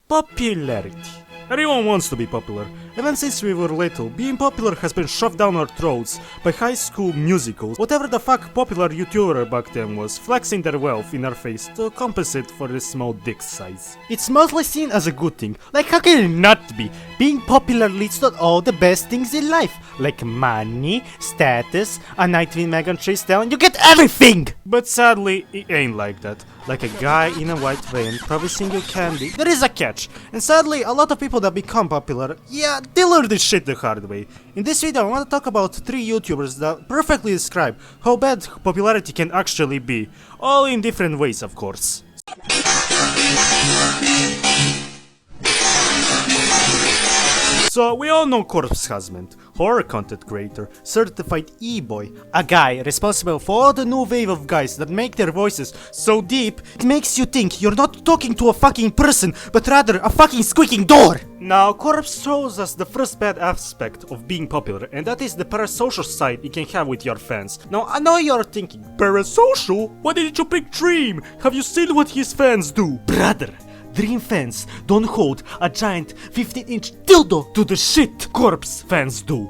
Popularity. Everyone wants to be popular. Even since we were little, being popular has been shoved down our throats by high school musicals. Whatever the fuck popular YouTuber back then was, flexing their wealth in our face to compensate for the small dick size. It's mostly seen as a good thing. Like, how can it not be? Being popular leads to all the best things in life, like money, status, a night with Megan Thee Stallion. You get everything! But sadly, it ain't like that. Like a guy in a white van promising you candy. There is a catch, and sadly, a lot of people that become popular, yeah, they learn this shit the hard way. In this video, I want to talk about 3 YouTubers that perfectly describe how bad popularity can actually be, all in different ways, of course. So, we all know Corpse Husband, horror content creator, certified e-boy, a guy responsible for all the new wave of guys that make their voices so deep, it makes you think you're not talking to a fucking person, but rather a fucking squeaking door! Now, Corpse shows us the first bad aspect of being popular, and that is the parasocial side you can have with your fans. Now, I know you're thinking, parasocial? Why didn't you pick Dream? Have you seen what his fans do? Brother! Dream fans don't hold a giant 15-inch dildo to the shit Corpse fans do.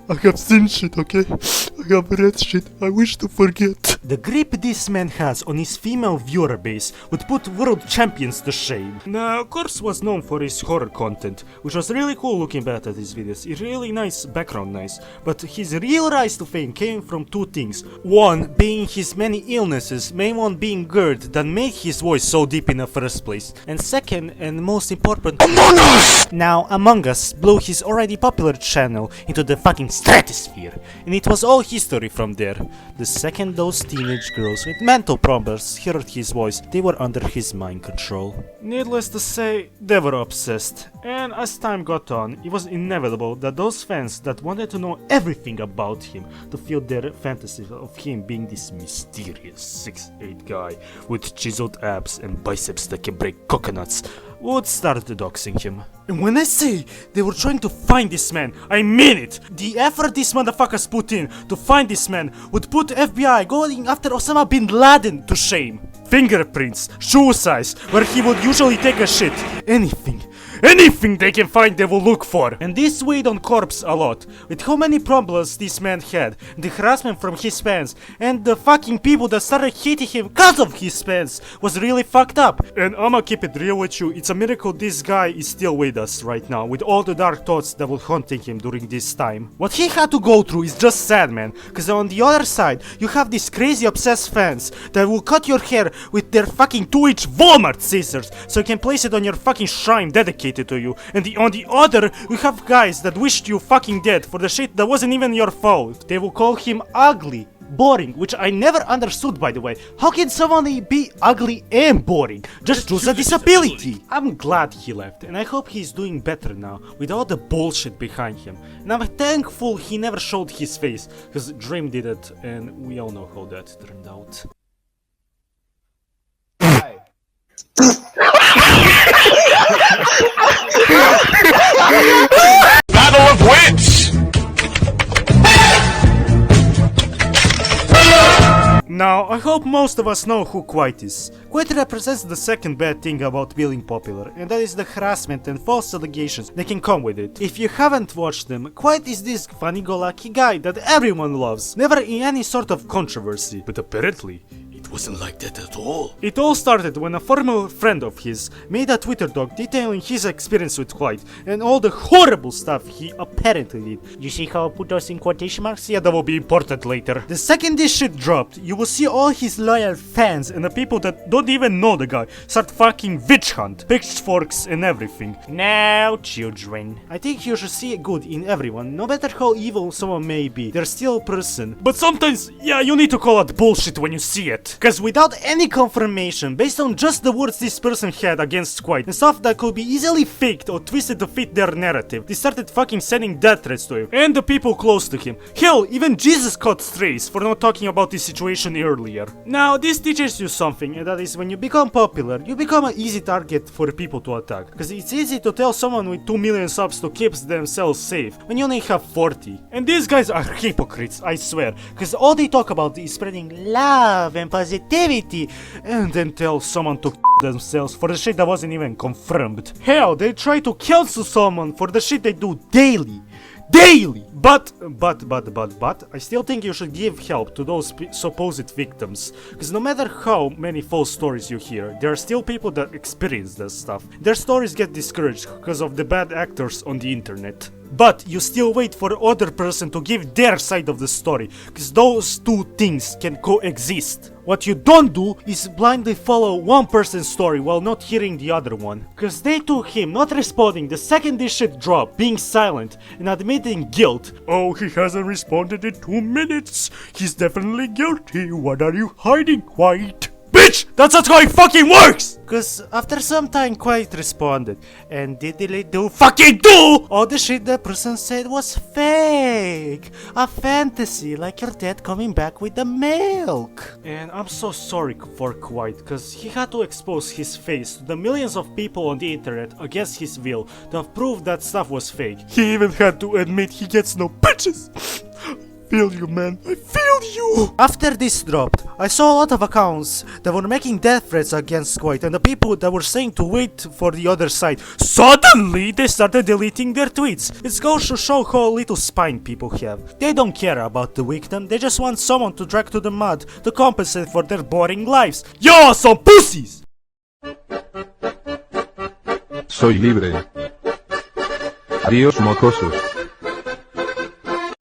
I have seen shit, okay? I have read shit I wish to forget. The grip this man has on his female viewer base would put world champions to shame. Now, Corpse was known for his horror content, which was really cool looking back at his videos. It's really nice background noise. But his real rise to fame came from 2 things. One being his many illnesses, main one being GERD that made his voice so deep in the first place. And second and most important, Among Us! Now, Among Us blew his already popular channel into the fucking stratosphere, and it was all history from there. The second those teenage girls with mental problems heard his voice, they were under his mind control. Needless to say, they were obsessed, and as time got on, it was inevitable that those fans that wanted to know everything about him to feel their fantasy of him being this mysterious 6'8" guy with chiseled abs and biceps that can break coconuts would start doxing him. And when I say they were trying to find this man, I mean it! The effort these motherfuckers put in to find this man would put FBI going after Osama bin Laden to shame. Fingerprints, shoe size, where he would usually take a shit, anything they can find they will look for. And this weighed on Corpse a lot, with how many problems this man had, the harassment from his fans, and the fucking people that started hating him because of his fans was really fucked up. And I'ma keep it real with you, it's a miracle this guy is still with us right now, with all the dark thoughts that were haunting him during this time. What he had to go through is just sad, man, cause on the other side, you have these crazy obsessed fans that will cut your hair with their fucking 2-inch Walmart scissors, so you can place it on your fucking shrine dedicated to you, and on the other, you have guys that wished you fucking dead for the shit that wasn't even your fault. They will call him ugly, boring, which I never understood, by the way. How can someone be ugly and boring? Just choose a disability. I'm glad he left, and I hope he's doing better now, with all the bullshit behind him. And I'm thankful he never showed his face, because Dream did it, and we all know how that turned out. Battle of Wits! Now, I hope most of us know who Kwite is. Kwite represents the second bad thing about being popular, and that is the harassment and false allegations that can come with it. If you haven't watched them, Kwite is this funny-go-lucky guy that everyone loves, never in any sort of controversy. But apparently, it wasn't like that at all. It all started when a former friend of his made a Twitter doc detailing his experience with Kwite and all the horrible stuff he apparently did. You see how I put those in quotation marks? Yeah, that will be important later. The second this shit dropped, you will see all his loyal fans and the people that don't even know the guy start fucking witch hunt, pitchforks and everything. Now, children, I think you should see good in everyone, no matter how evil someone may be. They're still a person. But sometimes, yeah, you need to call out bullshit when you see it. Cause without any confirmation, based on just the words this person had against Kwite, and stuff that could be easily faked or twisted to fit their narrative, they started fucking sending death threats to him, and the people close to him. Hell, even Jesus caught strays for not talking about this situation earlier. Now, this teaches you something, and that is when you become popular, you become an easy target for people to attack. Cause it's easy to tell someone with 2 million subs to keep themselves safe, when you only have 40. And these guys are hypocrites, I swear, cause all they talk about is spreading love and positivity positivity, and then tell someone to themselves for the shit that wasn't even confirmed. Hell, they try to cancel someone for the shit they do daily. But I still think you should give help to those supposed victims, because no matter how many false stories you hear, there are still people that experience this stuff. Their stories get discouraged because of the bad actors on the internet. But you still wait for the other person to give their side of the story, because those two things can coexist. What you don't do is blindly follow one person's story while not hearing the other one. Cause they took him not responding the second this shit dropped, being silent, and admitting guilt. Oh, he hasn't responded in 2 minutes. He's definitely guilty. What are you hiding, Kwite? Bitch! That's not how it fucking works! Cause after some time, Kwite responded, and diddly do fucking do! All the shit that person said was fake! A fantasy, like your dad coming back with the milk! And I'm so sorry for Kwite, cause he had to expose his face to the millions of people on the internet against his will to have proved that stuff was fake. He even had to admit he gets no bitches! Feel you, man. I feel you! After this dropped, I saw a lot of accounts that were making death threats against Kwite, and the people that were saying to wait for the other side, suddenly they started deleting their tweets. It goes to show how little spine people have. They don't care about the victim, they just want someone to drag to the mud to compensate for their boring lives. Y'all some pussies! Soy libre. Adiós, mocosos.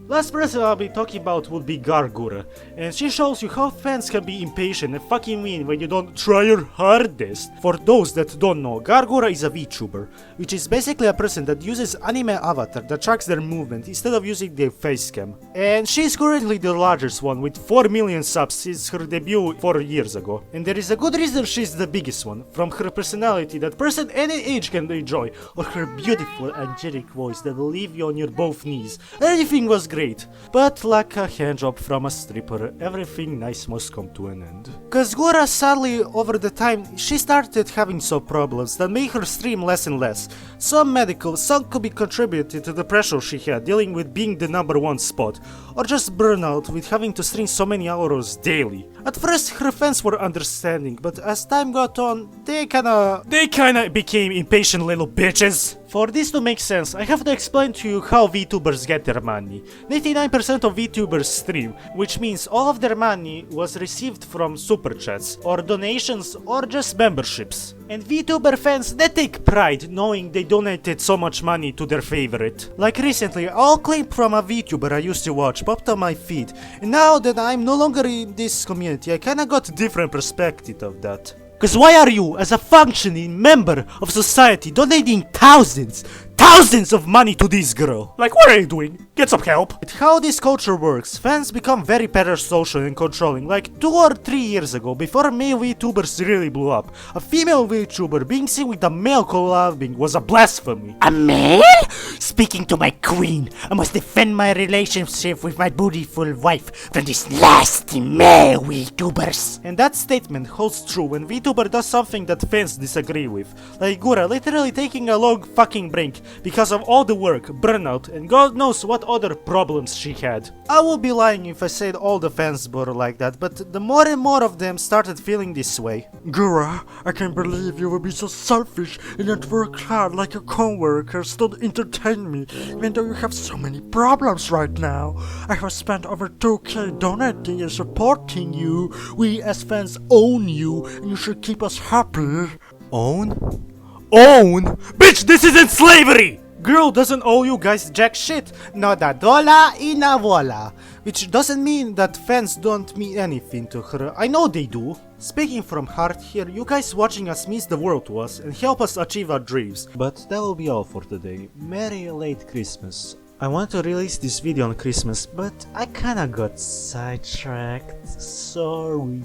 Last person I'll be talking about would be Gawr Gura, and she shows you how fans can be impatient and fucking mean when you don't try your hardest. For those that don't know, Gawr Gura is a VTuber, which is basically a person that uses anime avatar that tracks their movement instead of using their face cam. And she is currently the largest one with 4 million subs since her debut 4 years ago. And there is a good reason she's the biggest one, from her personality that person any age can enjoy, or her beautiful angelic voice that will leave you on your both knees. Everything was great. But like a handjob from a stripper, everything nice must come to an end. Cause Gura sadly over the time she started having some problems that made her stream less and less. Some medical, some could be contributed to the pressure she had dealing with being the #1 spot, or just burnout with having to stream so many hours daily. At first her fans were understanding, but as time got on, they kinda became impatient little bitches. For this to make sense, I have to explain to you how VTubers get their money. 99% of VTubers stream, which means all of their money was received from super chats, or donations, or just memberships. And VTuber fans, they take pride knowing they donated so much money to their favorite. Like recently, all clip from a VTuber I used to watch popped on my feed, and now that I'm no longer in this community, I kinda got a different perspective of that. Cause why are you, as a functioning member of society, donating thousands of money to this girl? Like, what are you doing? Get some help. With how this culture works, fans become very parasocial and controlling. Like 2 or 3 years ago, before male VTubers really blew up, a female VTuber being seen with a male collabing was a blasphemy. A male? Speaking to my queen, I must defend my relationship with my beautiful wife from these nasty male VTubers. And that statement holds true when VTuber does something that fans disagree with. Like Gura literally taking a long fucking break because of all the work, burnout, and God knows what other problems she had. I would be lying if I said all the fans were like that, but the more and more of them started feeling this way. Gura, I can't believe you would be so selfish and not work hard like your co-workers to entertain me, even though you have so many problems right now. I have spent over 2K donating and supporting you. We as fans own you, and you should keep us happy. Own? Own? Bitch, this isn't slavery! Girl doesn't owe you guys jack shit. Not a dollar in a voila. Which doesn't mean that fans don't mean anything to her. I know they do. Speaking from heart here, you guys watching us means the world to us and help us achieve our dreams. But that will be all for today. Merry late Christmas. I want to release this video on Christmas, but I kinda got sidetracked. Sorry.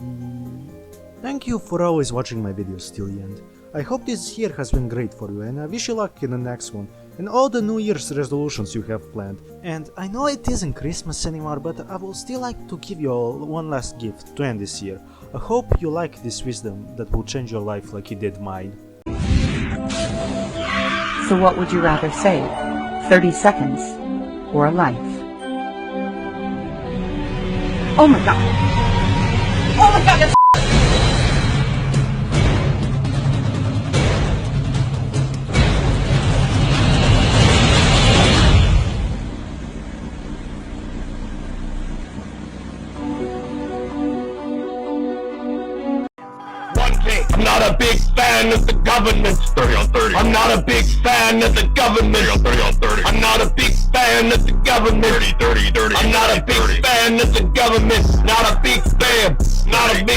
Thank you for always watching my videos till the end. I hope this year has been great for you, and I wish you luck in the next one and all the New Year's resolutions you have planned. And I know it isn't Christmas anymore, but I would still like to give you all one last gift to end this year. I hope you like this wisdom that will change your life like it did mine. So what would you rather save? 30 seconds or a life? Oh my god! Oh my god, that's not a big fan of the government. 30 on 30. I'm not a big fan of the government. 30 on 30 on 30. I'm not a big fan of the government. 30, 30, 30. I'm not a big fan of the government. Not a big fan. Not a big